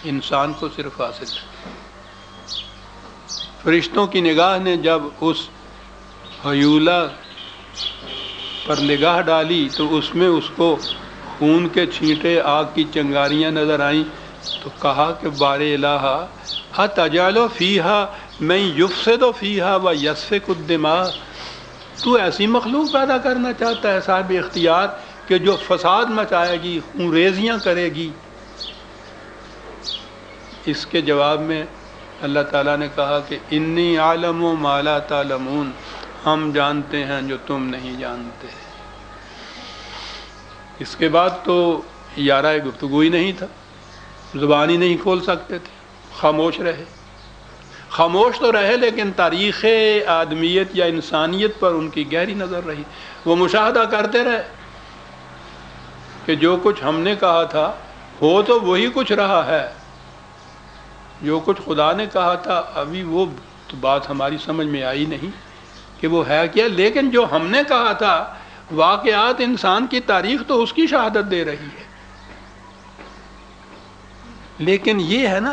انسان کو صرف حاصل ہے۔ فرشتوں کی نگاہ نے جب اس ہیولہ پر نگاہ ڈالی تو اس میں اس کو خون کے چھینٹے، آگ کی چنگاریاں نظر آئیں، تو کہا کہ بار الہ اتجعل فیہا من یفسد فیہا ویسفک الدماء، تو ایسی مخلوق پیدا کرنا چاہتا ہے صاحب اختیار کہ جو فساد مچائے گی، خون ریزیاں کرے گی؟ اس کے جواب میں اللہ تعالیٰ نے کہا کہ انی اعلم ما لا تعلمون، ہم جانتے ہیں جو تم نہیں جانتے۔ اس کے بعد تو یارہ گفتگو ہی نہیں تھا، زبان ہی نہیں کھول سکتے تھے، خاموش رہے۔ خاموش تو رہے لیکن تاریخ آدمیت یا انسانیت پر ان کی گہری نظر رہی۔ وہ مشاہدہ کرتے رہے کہ جو کچھ ہم نے کہا تھا ہو تو وہی کچھ رہا ہے، جو کچھ خدا نے کہا تھا ابھی وہ تو بات ہماری سمجھ میں آئی نہیں کہ وہ ہے کیا، لیکن جو ہم نے کہا تھا واقعات انسان کی تاریخ تو اس کی شہادت دے رہی ہے۔ لیکن یہ ہے نا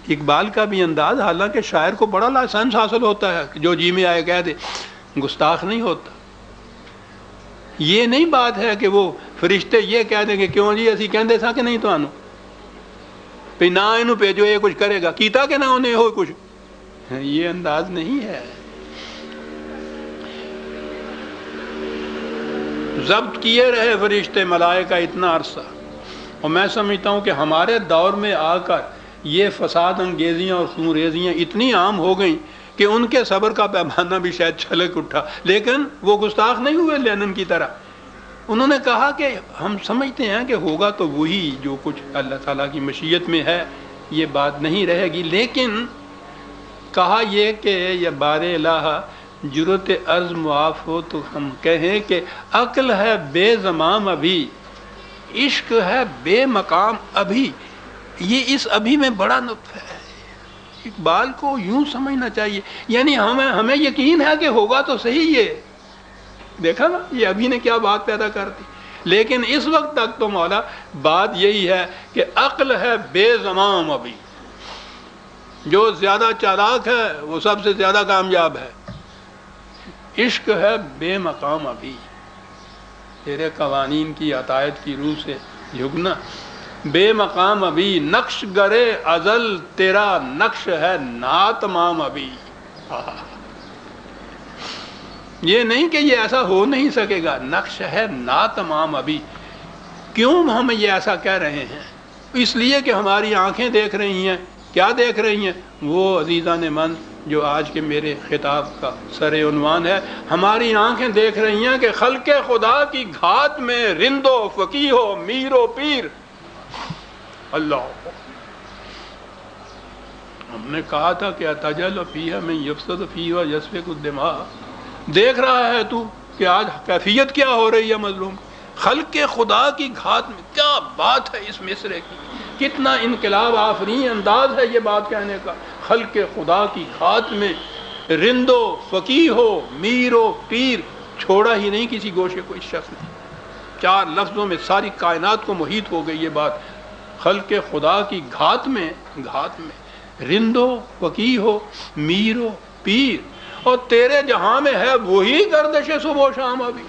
اقبال کا بھی انداز، حالانکہ شاعر کو بڑا لائسنس حاصل ہوتا ہے کہ جو جی میں آئے کہہ دے، گستاخ نہیں ہوتا۔ یہ نہیں بات ہے کہ وہ فرشتے یہ کہہ دیں کہ کیوں جی اسی کہندے سا کہ نہیں تو آنو پہ نہ انہوں بھیجو یہ کچھ کرے گا، کیتا کہ نہ انہیں ہو کچھ، یہ انداز نہیں ہے۔ ضبط کیے رہے فرشتے ملائکہ اتنا عرصہ، اور میں سمجھتا ہوں کہ ہمارے دور میں آ کر یہ فساد انگیزیاں اور خون ریزیاں اتنی عام ہو گئیں کہ ان کے صبر کا پیمانہ بھی شاید چھلک اٹھا، لیکن وہ گستاخ نہیں ہوئے لینن کی طرح۔ انہوں نے کہا کہ ہم سمجھتے ہیں کہ ہوگا تو وہی جو کچھ اللہ تعالیٰ کی مشیت میں ہے، یہ بات نہیں رہے گی۔ لیکن کہا یہ کہ یہ بار الہ جرت عرض معاف ہو تو ہم کہیں کہ عقل ہے بے زمام ابھی، عشق ہے بے مقام ابھی۔ یہ اس ابھی میں بڑا نطف ہے، اقبال کو یوں سمجھنا چاہیے، یعنی ہمیں یقین ہے کہ ہوگا تو صحیح۔ یہ دیکھا نا یہ ابھی نے کیا بات پیدا کر دی، لیکن اس وقت تک تو مولا بات یہی ہے کہ عقل ہے بے زمام ابھی، جو زیادہ چالاک ہے وہ سب سے زیادہ کامیاب ہے، عشق ہے بے مقام ابھی، تیرے قوانین کی عطایت کی روح سے جھکنا بے مقام ابھی، نقش گرے ازل تیرا نقش ہے ناتمام ابھی۔ یہ نہیں کہ یہ ایسا ہو نہیں سکے گا، نقش ہے ناتمام ابھی۔ کیوں ہم یہ ایسا کہہ رہے ہیں؟ اس لیے کہ ہماری آنکھیں دیکھ رہی ہیں۔ کیا دیکھ رہی ہیں؟ وہ عزیزان من جو آج کے میرے خطاب کا سر عنوان ہے، ہماری آنکھیں دیکھ رہی ہیں کہ خلق خدا کی گھات میں رند و فقیہ و میر و پیر۔ اللہ، ہم نے کہا تھا کہ اتجعل فیہا من یفسد فیہا ویسفک الدماء۔ دیکھ رہا ہے تو کہ آج کیفیت کیا ہو رہی ہے مظلوم، خلق خدا کی گھات میں۔ کیا بات ہے اس مصرے کی، کتنا انقلاب آفرین انداز ہے یہ بات کہنے کا۔ خلق خدا کی گھات میں رند و فقیہ ہو میر و پیر، چھوڑا ہی نہیں کسی گوشے کو اس شخص نے، 4 لفظوں میں ساری کائنات کو محیط ہو گئی یہ بات۔ خلق خدا کی گھات میں رند و فقیہ ہو میر و پیر، اور تیرے جہاں میں ہے وہی گردش صبح و شام ابھی،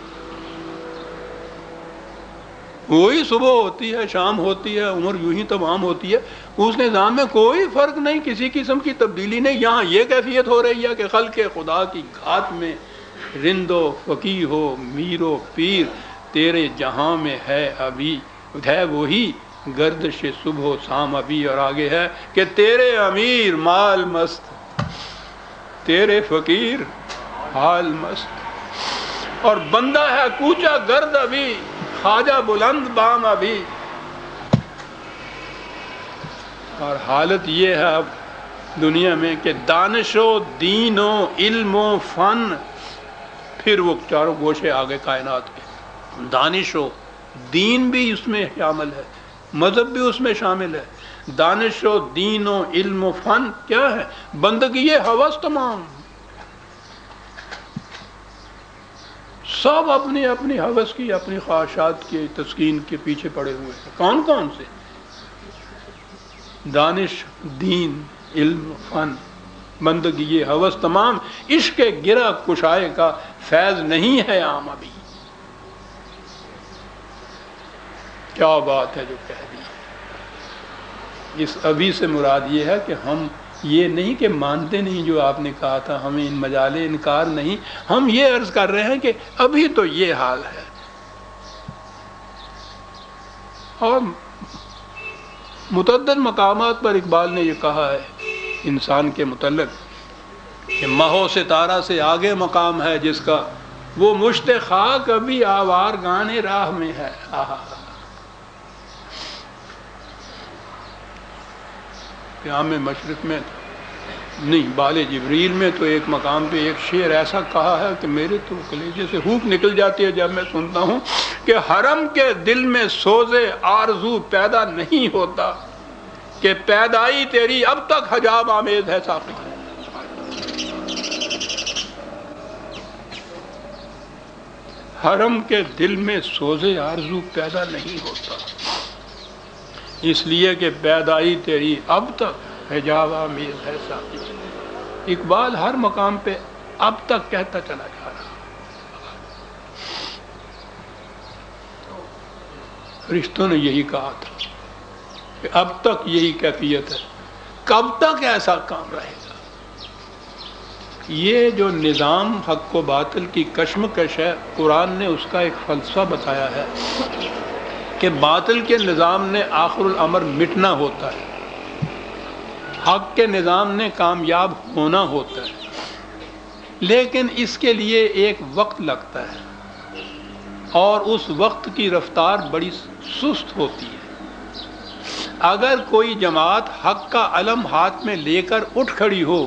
وہی صبح ہوتی ہے شام ہوتی ہے، عمر یوں ہی تمام ہوتی ہے، اس نظام میں کوئی فرق نہیں، کسی قسم کی تبدیلی نہیں۔ یہاں یہ کیفیت ہو رہی ہے کہ خلق خدا کی گھات میں رند و فقیہ ہو میر و پیر، تیرے جہاں میں ہے ابھی ہے وہی گردش صبح و شام ابھی۔ اور آگے ہے کہ تیرے امیر مال مست، تیرے فقیر حال مست، اور بندہ ہے کوچا گرد ابھی، خواجہ بلند بام ابھی۔ اور حالت یہ ہے اب دنیا میں کہ دانش و دین و علم و فن، پھر وہ چاروں گوشے آگے کائنات کے، دانش و دین بھی اس میں شامل ہے، مذہب بھی اس میں شامل ہے۔ دانش و دین و علم و فن کیا ہے؟ بندگی ہوس تمام، سب اپنی اپنی ہوس کی، اپنی خواہشات کی تسکین کے پیچھے پڑے ہوئے ہیں۔ کون کون سے؟ دانش، دین، علم، فن، بندگی، ہوس تمام عشق گرہ کشائے کا فیض نہیں ہے عام ابھی. کیا بات ہے جو کہہ دی. اس ابھی سے مراد یہ ہے کہ ہم یہ نہیں کہ مانتے نہیں جو آپ نے کہا تھا، ہمیں ان مجالے انکار نہیں، ہم یہ عرض کر رہے ہیں کہ ابھی تو یہ حال ہے. اور متعدد مقامات پر اقبال نے یہ کہا ہے انسان کے متعلق کہ ماہ و ستارہ سے آگے مقام ہے جس کا، وہ مشت خاک ابھی آوارگان راہ میں ہے. قیام مشرق میں نہیں، بال جبریل میں تو ایک مقام پہ ایک شعر ایسا کہا ہے کہ میرے تو کلیجے سے ہونک نکل جاتی ہے جب میں سنتا ہوں کہ حرم کے دل میں سوز آرزو پیدا نہیں ہوتا کہ پیدائی تیری اب تک حجاب آمیز ہے ساقی. حرم کے دل میں سوز آرزو پیدا نہیں ہوتا اس لیے کہ پیدائی تیری اب تک حجاب آمیز ہے ساقی. اقبال ہر مقام پہ اب تک کہتا چلا جا رہا. فرشتوں نے یہی کہا تھا کہ اب تک یہی کیفیت ہے، کب تک ایسا کام رہے گا. یہ جو نظام حق و باطل کی کشمکش ہے، قرآن نے اس کا ایک فلسفہ بتایا ہے کہ باطل کے نظام نے آخر الامر مٹنا ہوتا ہے، حق کے نظام نے کامیاب ہونا ہوتا ہے، لیکن اس کے لیے ایک وقت لگتا ہے اور اس وقت کی رفتار بڑی سست ہوتی ہے. اگر کوئی جماعت حق کا علم ہاتھ میں لے کر اٹھ کھڑی ہو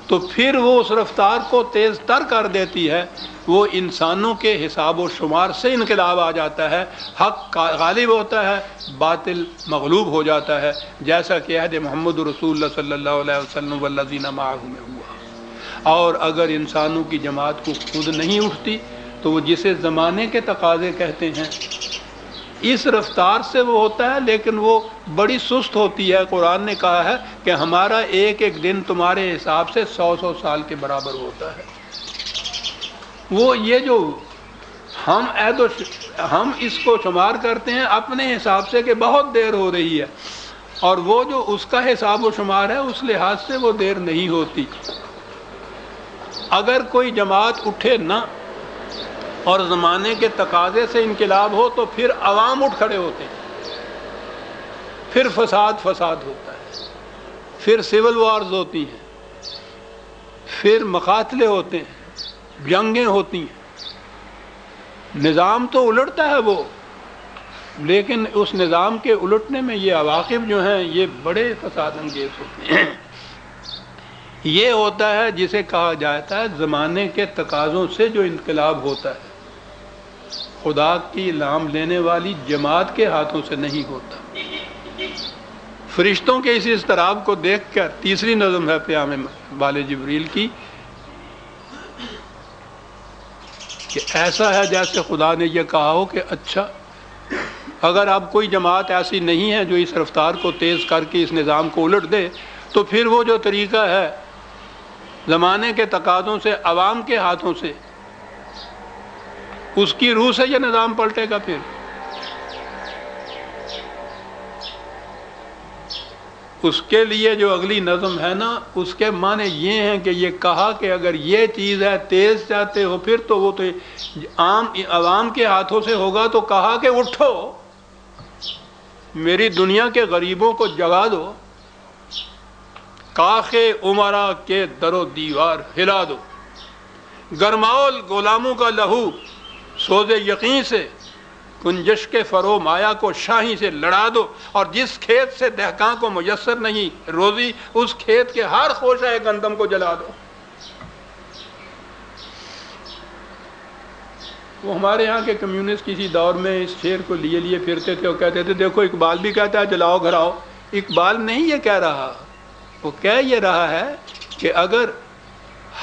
تو پھر وہ اس رفتار کو تیز تر کر دیتی ہے. وہ انسانوں کے حساب و شمار سے انقلاب آ جاتا ہے، حق غالب ہوتا ہے، باطل مغلوب ہو جاتا ہے، جیسا کہ عہد محمد رسول اللہ صلی اللہ علیہ وسلم والذین معہ میں ہوا. اور اگر انسانوں کی جماعت کو خود نہیں اٹھتی تو وہ جسے زمانے کے تقاضے کہتے ہیں اس رفتار سے وہ ہوتا ہے، لیکن وہ بڑی سست ہوتی ہے. قرآن نے کہا ہے کہ ہمارا ایک ایک دن تمہارے حساب سے 100 سال کے برابر ہوتا ہے. وہ یہ جو ہم اس کو شمار کرتے ہیں اپنے حساب سے کہ بہت دیر ہو رہی ہے، اور وہ جو اس کا حساب و شمار ہے اس لحاظ سے وہ دیر نہیں ہوتی. اگر کوئی جماعت اٹھے نہ اور زمانے کے تقاضے سے انقلاب ہو تو پھر عوام اٹھ کھڑے ہوتے ہیں، پھر فساد ہوتا ہے، پھر سول وارز ہوتی ہیں، پھر مقاتلے ہوتے ہیں، جنگیں ہوتی ہیں. نظام تو الٹتا ہے وہ، لیکن اس نظام کے الٹنے میں یہ عواقب جو ہیں یہ بڑے فساد انگیز ہوتے ہیں. یہ ہوتا ہے جسے کہا جاتا ہے زمانے کے تقاضوں سے جو انقلاب ہوتا ہے، خدا کی لام لینے والی جماعت کے ہاتھوں سے نہیں ہوتا. فرشتوں کے اس اضطراب کو دیکھ کر تیسری نظم ہے قیام بال جبریل کی کہ ایسا ہے جیسے خدا نے یہ کہا ہو کہ اچھا اگر اب کوئی جماعت ایسی نہیں ہے جو اس رفتار کو تیز کر کے اس نظام کو الٹ دے، تو پھر وہ جو طریقہ ہے زمانے کے تقاضوں سے عوام کے ہاتھوں سے، اس کی روح سے یہ نظام پلٹے گا. پھر اس کے لیے جو اگلی نظم ہے نا، اس کے معنی یہ ہیں کہ یہ کہا کہ اگر یہ چیز ہے تیز چاہتے ہو پھر تو وہ تو عوام کے ہاتھوں سے ہوگا. تو کہا کہ اٹھو، میری دنیا کے غریبوں کو جگا دو، کاخ عمرا کے در و دیوار ہلا دو، گرماؤ غلاموں کا لہو سوز یقین سے، کنجش کے فرو مایا کو شاہی سے لڑا دو. اور جس کھیت سے دہقاں کو میسر نہیں روزی، اس کھیت کے ہر خوشہ گندم کو جلا دو. وہ ہمارے ہاں کے کمیونسٹ کسی دور میں اس شعر کو لیے پھرتے تھے اور کہتے تھے دیکھو اقبال بھی کہتا ہے جلاؤ گھراؤ. اقبال نہیں یہ کہہ رہا، وہ کہہ یہ رہا ہے کہ اگر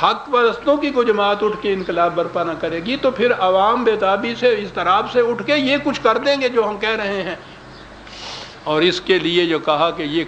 حق پرستوں کی کوئی جماعت اٹھ کے انقلاب برپا نہ کرے گی تو پھر عوام بے تابی سے اضطراب سے اٹھ کے یہ کچھ کر دیں گے جو ہم کہہ رہے ہیں. اور اس کے لیے جو کہا کہ یہ